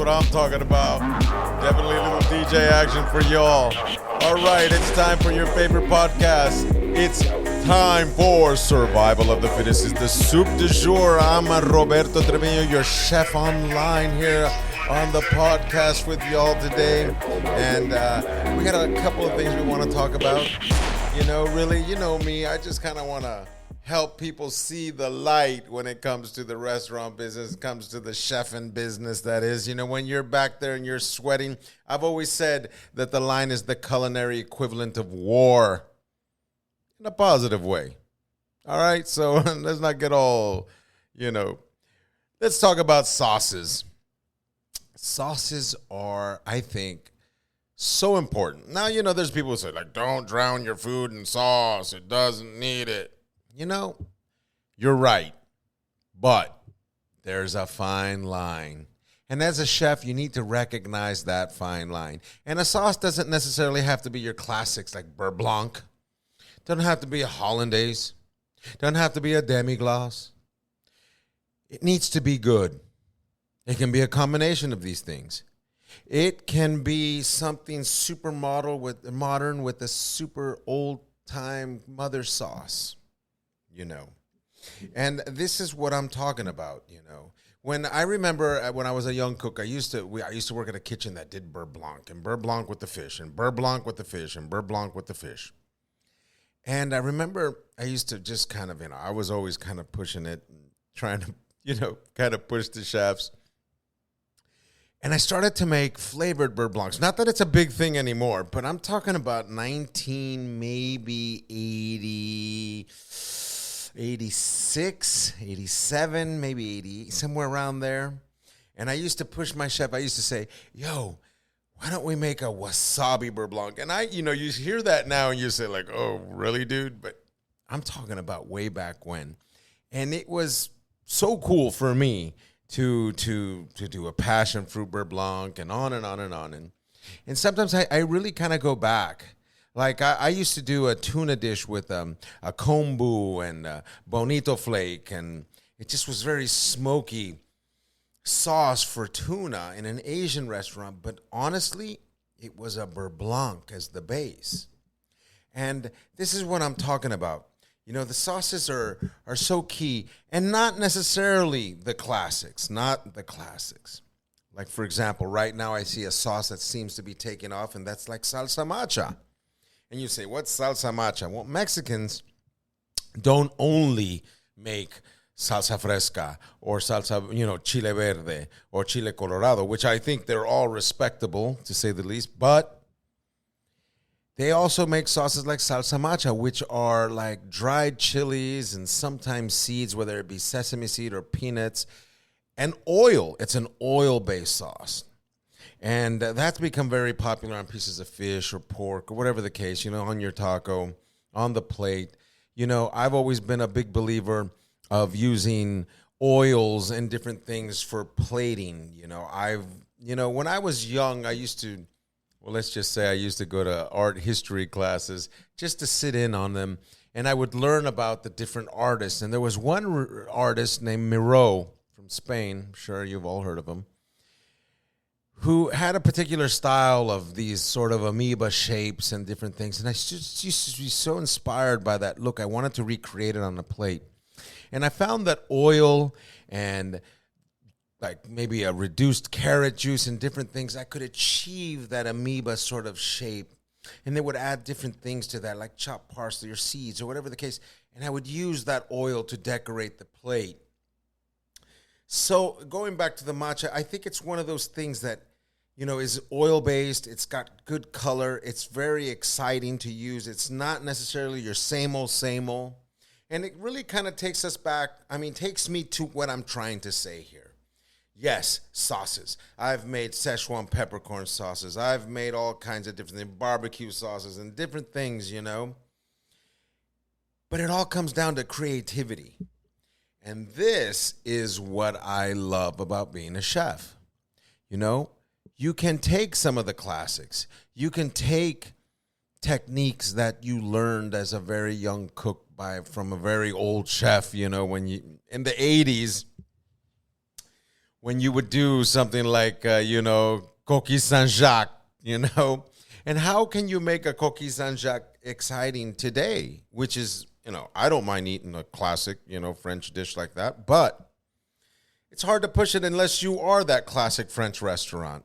what I'm talking about. Definitely a little DJ action for y'all. All right, it's time for your favorite podcast. It's time for Survival of the Fittest. It's the soup du jour. I'm Roberto Trevino, your chef online here on the podcast with y'all today. And we got a couple of things we want to talk about. You know, really, you know me, I just kind of want to help people see the light when it comes to the restaurant business, comes to the chefing business, that is. You know, when you're back there and you're sweating, I've always said that the line is the culinary equivalent of war in a positive way. All right, so let's not get all, let's talk about sauces. Sauces are, I think, so important. Now, there's people who say, don't drown your food in sauce. It doesn't need it. You're right, but there's a fine line. And as a chef, you need to recognize that fine line. And a sauce doesn't necessarily have to be your classics like berblanc. Doesn't have to be a hollandaise. Doesn't have to be a demi-glace. It needs to be good. It can be a combination of these things. It can be something super modern with a super old-time mother sauce. And this is what I'm talking about. When I remember when I was a young cook, I used to work at a kitchen that did berblanc and berblanc with the fish and berblanc with the fish and berblanc with the fish. And I remember I used to just kind of, I was always kind of pushing it and trying to, kind of push the chefs. And I started to make flavored berblancs. Not that it's a big thing anymore, but I'm talking about 86, 87, maybe 80, somewhere around there. And I used to push my chef. I used to say, why don't we make a wasabi berblanc? And you hear that now and you say oh, really, dude? But I'm talking about way back when. And it was so cool for me to do a passion fruit berblanc and on and on and on. And sometimes I really kind of go back. I used to do a tuna dish with a kombu and a bonito flake, and it just was very smoky sauce for tuna in an Asian restaurant. But honestly, it was a berblanc as the base. And this is what I'm talking about. The sauces are so key, and not necessarily the classics, Like, for example, right now I see a sauce that seems to be taking off, and that's like salsa macha. And you say, what's salsa macha? Well, Mexicans don't only make salsa fresca or salsa, chile verde or chile colorado, which I think they're all respectable, to say the least. But they also make sauces like salsa macha, which are like dried chilies and sometimes seeds, whether it be sesame seed or peanuts, and oil. It's an oil-based sauce. And that's become very popular on pieces of fish or pork or whatever the case, on your taco, on the plate. I've always been a big believer of using oils and different things for plating. When I was young, I used to go to art history classes just to sit in on them. And I would learn about the different artists. And there was one artist named Miro from Spain. I'm sure you've all heard of him, who had a particular style of these sort of amoeba shapes and different things. And I just used to be so inspired by that look. I wanted to recreate it on a plate. And I found that oil and like maybe a reduced carrot juice and different things, I could achieve that amoeba sort of shape. And they would add different things to that, like chopped parsley or seeds or whatever the case. And I would use that oil to decorate the plate. So going back to the matcha, I think it's one of those things that, is oil-based. It's got good color. It's very exciting to use. It's not necessarily your same old. And it really kind of takes me to what I'm trying to say here. Yes, sauces. I've made Szechuan peppercorn sauces. I've made all kinds of different things, barbecue sauces and different things, But it all comes down to creativity. And this is what I love about being a chef. You can take some of the classics. You can take techniques that you learned as a very young cook from a very old chef, when you in the 80s when you would do something like, Coquille Saint-Jacques, And how can you make a Coquille Saint-Jacques exciting today? Which is, I don't mind eating a classic, French dish like that. But it's hard to push it unless you are that classic French restaurant.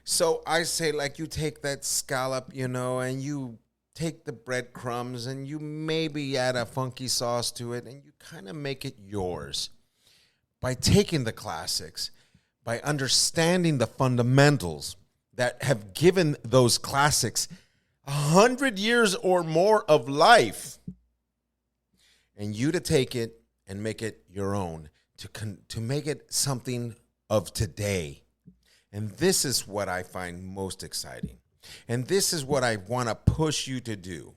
So I say, like, you take that scallop, and you take the breadcrumbs and you maybe add a funky sauce to it and you kind of make it yours by taking the classics, by understanding the fundamentals that have given those classics 100 years or more of life, and you to take it and make it your own, to make it something of today. And this is what I find most exciting. And this is what I want to push you to do.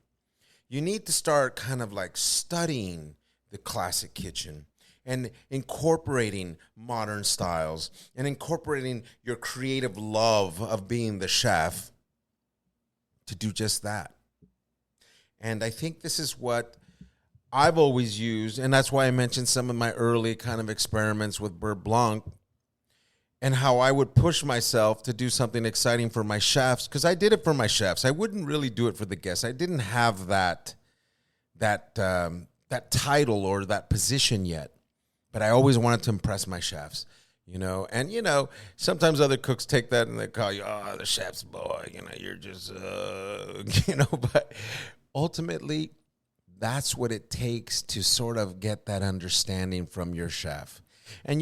You need to start kind of like studying the classic kitchen and incorporating modern styles and incorporating your creative love of being the chef to do just that. And I think this is what I've always used, and that's why I mentioned some of my early kind of experiments with berblanc and how I would push myself to do something exciting for my chefs, because I did it for my chefs. I wouldn't really do it for the guests. I didn't have that title or that position yet, but I always wanted to impress my chefs, And, sometimes other cooks take that and they call you, oh, the chef's boy, you're just, but ultimately, that's what it takes to sort of get that understanding from your chef. And,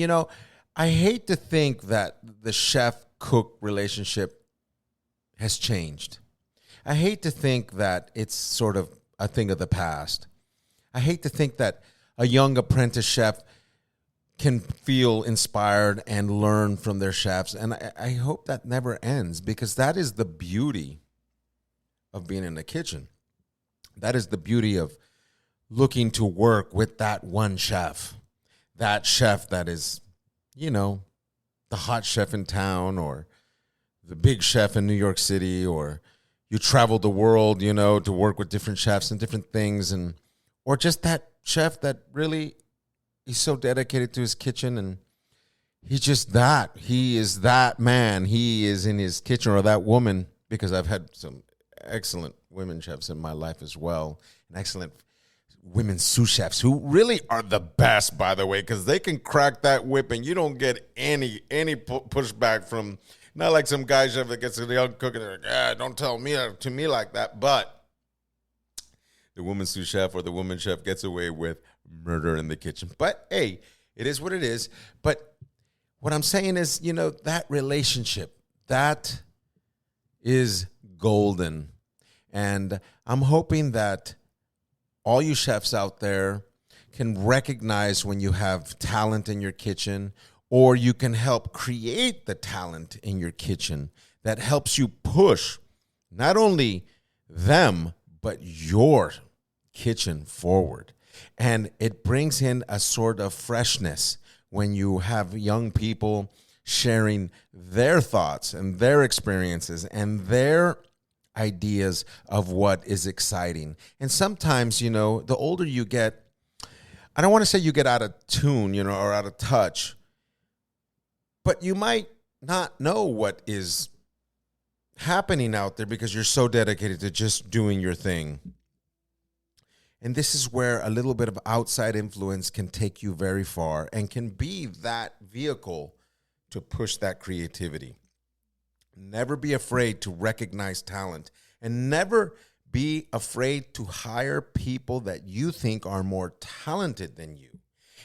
I hate to think that the chef-cook relationship has changed. I hate to think that it's sort of a thing of the past. I hate to think that a young apprentice chef can feel inspired and learn from their chefs. And I hope that never ends, because that is the beauty of being in the kitchen. That is the beauty of looking to work with that one chef. That chef that is, the hot chef in town, or the big chef in New York City, or you travel the world, to work with different chefs and different things, or just that chef that really is so dedicated to his kitchen, and he is that man. He is in his kitchen, or that woman, because I've had some excellent women chefs in my life as well, and excellent women sous chefs who really are the best, by the way, because they can crack that whip and you don't get any pushback from, not like some guy chef that gets a young cook and they're like, don't tell me to me like that. But the woman sous chef or the woman chef gets away with murder in the kitchen. But hey, it is what it is. But what I'm saying is, that relationship, that is golden. And I'm hoping that all you chefs out there can recognize when you have talent in your kitchen, or you can help create the talent in your kitchen that helps you push not only them, but your kitchen forward. And it brings in a sort of freshness when you have young people sharing their thoughts and their experiences and their ideas of what is exciting. And sometimes, the older you get, I don't want to say you get out of tune, or out of touch, but you might not know what is happening out there because you're so dedicated to just doing your thing. And this is where a little bit of outside influence can take you very far and can be that vehicle to push that creativity. Never be afraid to recognize talent, and never be afraid to hire people that you think are more talented than you.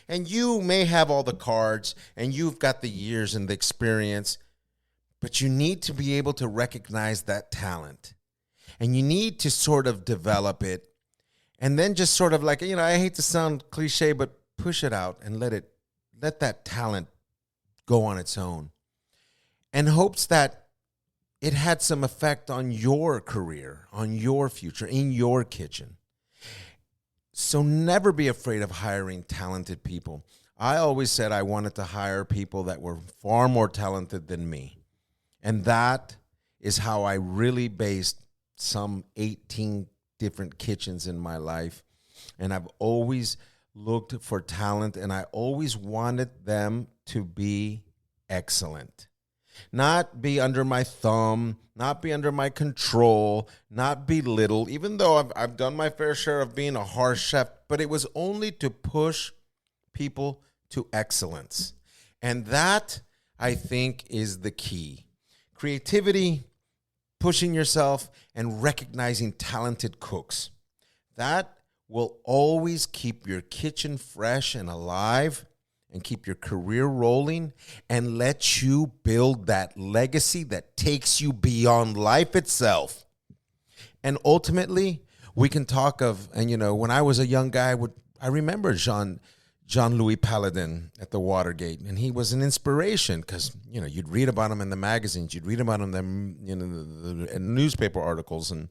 And you may have all the cards and you've got the years and the experience, but you need to be able to recognize that talent. And you need to sort of develop it, and then just sort of like, I hate to sound cliche, but push it out and let that talent go on its own. And hopes that it had some effect on your career, on your future, in your kitchen. So never be afraid of hiring talented people. I always said I wanted to hire people that were far more talented than me. And that is how I really based some 18 different kitchens in my life. And I've always looked for talent, and I always wanted them to be excellent. Not be under my thumb, not be under my control, not belittle, even though I've done my fair share of being a harsh chef, but it was only to push people to excellence. And that, I think, is the key. Creativity, pushing yourself, and recognizing talented cooks. That will always keep your kitchen fresh and alive and keep your career rolling and let you build that legacy that takes you beyond life itself. And ultimately, we can talk of, and when I was a young guy, I remember Jean-Louis Paladin at the Watergate, and he was an inspiration because, you'd read about him in the magazines, you'd read about him in the newspaper articles, and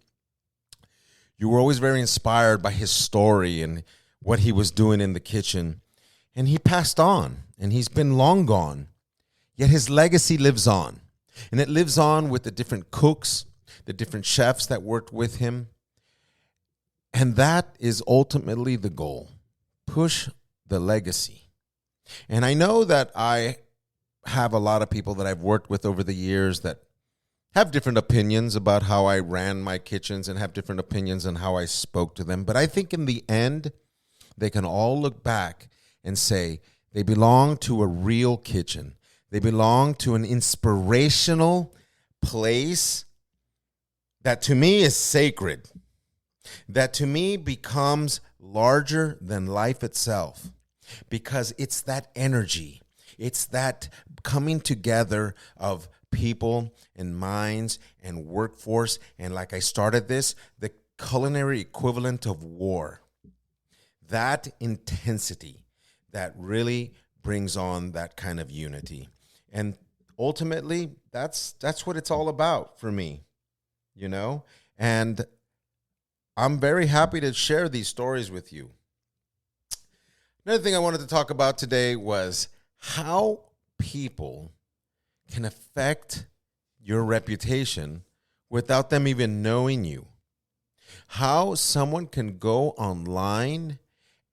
you were always very inspired by his story and what he was doing in the kitchen. And he passed on, and he's been long gone. Yet his legacy lives on. And it lives on with the different cooks, the different chefs that worked with him. And that is ultimately the goal. Push the legacy. And I know that I have a lot of people that I've worked with over the years that have different opinions about how I ran my kitchens and have different opinions on how I spoke to them. But I think in the end, they can all look back and say they belong to a real kitchen. They belong to an inspirational place that to me is sacred, that to me becomes larger than life itself, because it's that energy. It's that coming together of people and minds and workforce. And like I started this, the culinary equivalent of war. That intensity that really brings on that kind of unity. And ultimately, that's what it's all about for me, And I'm very happy to share these stories with you. Another thing I wanted to talk about today was how people can affect your reputation without them even knowing you. How someone can go online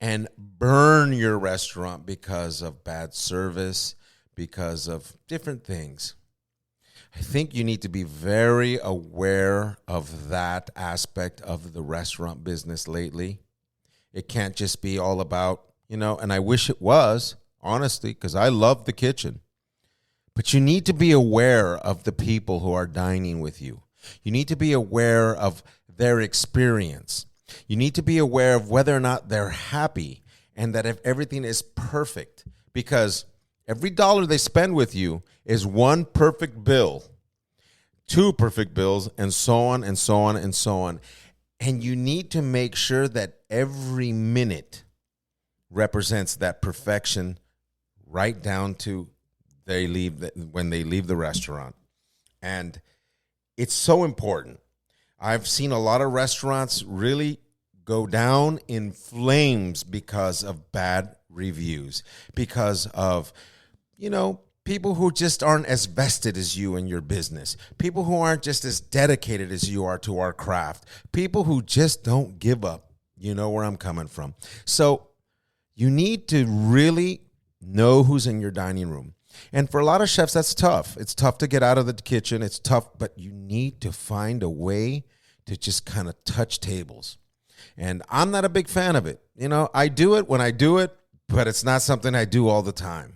and burn your restaurant because of bad service, because of different things. I think you need to be very aware of that aspect of the restaurant business lately. It can't just be all about, and I wish it was, honestly, because I love the kitchen. But you need to be aware of the people who are dining with you. You need to be aware of their experience. You need to be aware of whether or not they're happy and that if everything is perfect, because every dollar they spend with you is one perfect bill, two perfect bills, and so on and so on and so on. And you need to make sure that every minute represents that perfection right down to when they leave the restaurant. And it's so important. I've seen a lot of restaurants really go down in flames because of bad reviews, because of, people who just aren't as vested as you in your business, people who aren't just as dedicated as you are to our craft, people who just don't give up. You know where I'm coming from. So you need to really know who's in your dining room. And for a lot of chefs, that's tough. It's tough to get out of the kitchen. It's tough, but you need to find a way to just kind of touch tables. And I'm not a big fan of it. I do it when I do it, but it's not something I do all the time.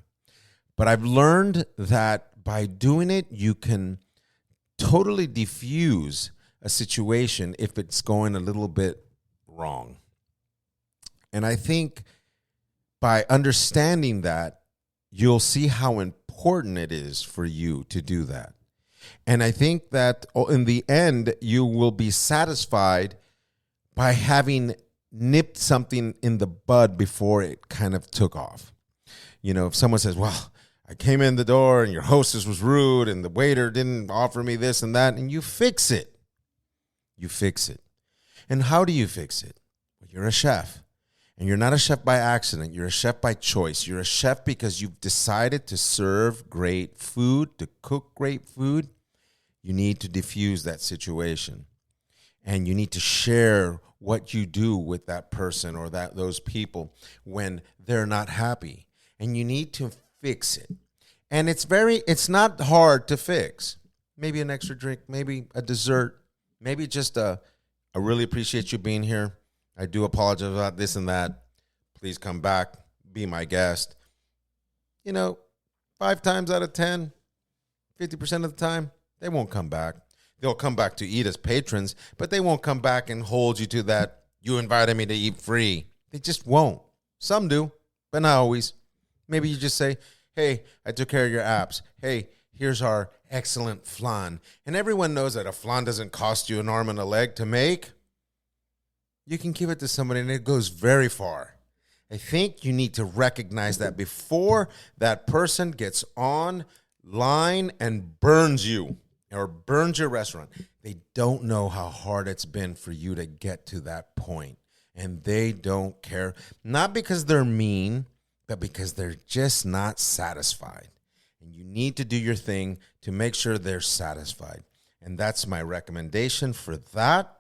But I've learned that by doing it, you can totally diffuse a situation if it's going a little bit wrong. And I think by understanding that, you'll see how important it is for you to do that. And I think that in the end, you will be satisfied by having nipped something in the bud before it kind of took off. If someone says, well, I came in the door and your hostess was rude and the waiter didn't offer me this and that, and you fix it. You fix it. And how do you fix it? Well, you're a chef. And you're not a chef by accident. You're a chef by choice. You're a chef because you've decided to serve great food, to cook great food. You need to diffuse that situation. And you need to share what you do with that person or those people when they're not happy. And you need to fix it. And it's not hard to fix. Maybe an extra drink, maybe a dessert, maybe just I really appreciate you being here. I do apologize about this and that. Please come back, be my guest. 5 times out of 10, 50% of the time, they won't come back. They'll come back to eat as patrons, but they won't come back and hold you to that, you invited me to eat free. They just won't. Some do, but not always. Maybe you just say, hey, I took care of your apps. Hey, here's our excellent flan. And everyone knows that a flan doesn't cost you an arm and a leg to make. You can give it to somebody and it goes very far. I think you need to recognize that before that person gets online and burns you or burns your restaurant. They don't know how hard it's been for you to get to that point. And they don't care, not because they're mean, but because they're just not satisfied. And you need to do your thing to make sure they're satisfied. And that's my recommendation for that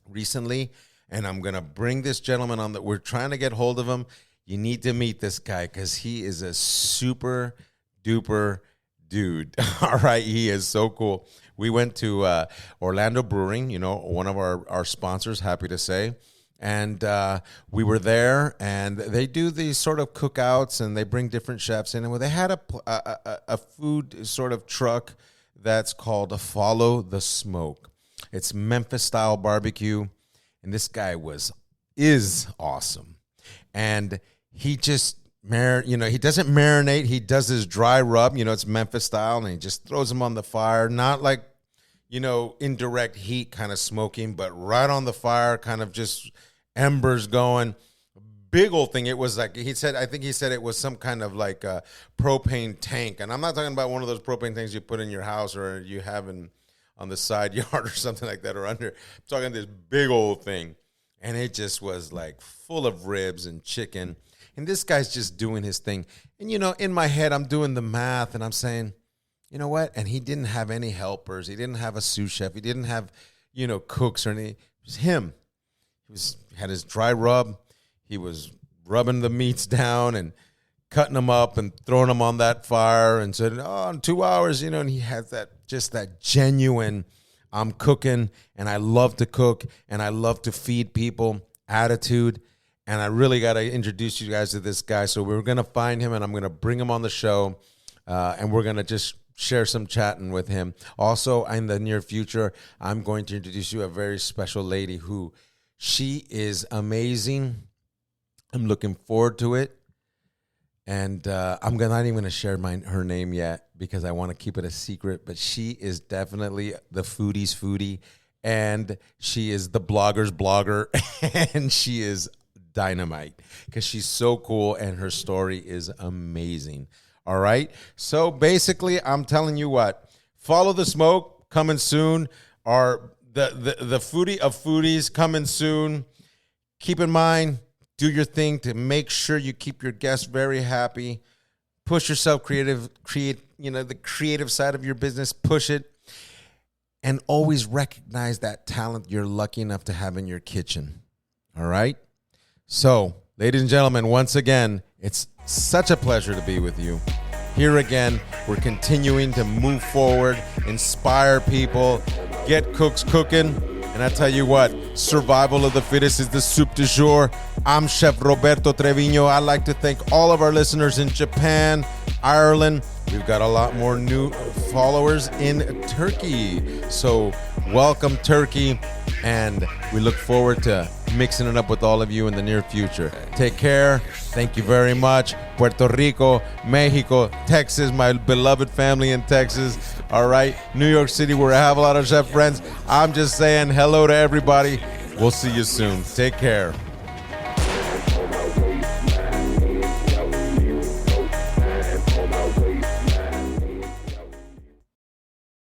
recently. And I'm going to bring this gentleman on that we're trying to get hold of him. You need to meet this guy because he is a super duper dude. All right. He is so cool. We went to Orlando Brewing, one of our sponsors, happy to say. And we were there, and they do these sort of cookouts, and they bring different chefs in. And they had a food sort of truck that's called Follow the Smoke. It's Memphis-style barbecue, and this guy is awesome. And he just, he doesn't marinate. He does his dry rub. It's Memphis-style, and he just throws them on the fire, not like, indirect heat kind of smoking, but right on the fire, kind of just embers going. Big old thing. It was like I think he said it was some kind of like a propane tank. And I'm not talking about one of those propane tanks you put in your house or you have on the side yard or something like that or under. I'm talking this big old thing. And it just was like full of ribs and chicken. And this guy's just doing his thing. And, in my head, I'm doing the math and I'm saying, you know what? And he didn't have any helpers. He didn't have a sous chef. He didn't have, cooks or anything. It was him. He had his dry rub. He was rubbing the meats down and cutting them up and throwing them on that fire and said, in 2 hours, and he has that genuine, I'm cooking and I love to cook and I love to feed people attitude. And I really got to introduce you guys to this guy. So we're going to find him and I'm going to bring him on the show and we're going to just share some chatting with him. Also, in the near future, I'm going to introduce you a very special lady who she is amazing. I'm looking forward to it. And I'm not even going to share her name yet because I want to keep it a secret. But she is definitely the foodie's foodie. And she is the blogger's blogger. And she is dynamite because she's so cool and her story is amazing. All right. So basically, I'm telling you what. Follow the Smoke coming soon. The foodie of foodies coming soon. Keep in mind, do your thing to make sure you keep your guests very happy. Push yourself create, the creative side of your business, push it. And always recognize that talent you're lucky enough to have in your kitchen. All right? So, ladies and gentlemen, once again, it's such a pleasure to be with you. Here again, we're continuing to move forward, inspire people, get cooks cooking. And I tell you what, survival of the fittest is the soup du jour. I'm Chef Roberto Treviño. I'd like to thank all of our listeners in Japan, Ireland. We've got a lot more new followers in Turkey. So welcome, Turkey. And we look forward to mixing it up with all of you in the near future. Take care. Thank you very much. Puerto Rico, Mexico, Texas, my beloved family in Texas. All right. New York City, where I have a lot of chef friends. I'm just saying hello to everybody. We'll see you soon. Take care.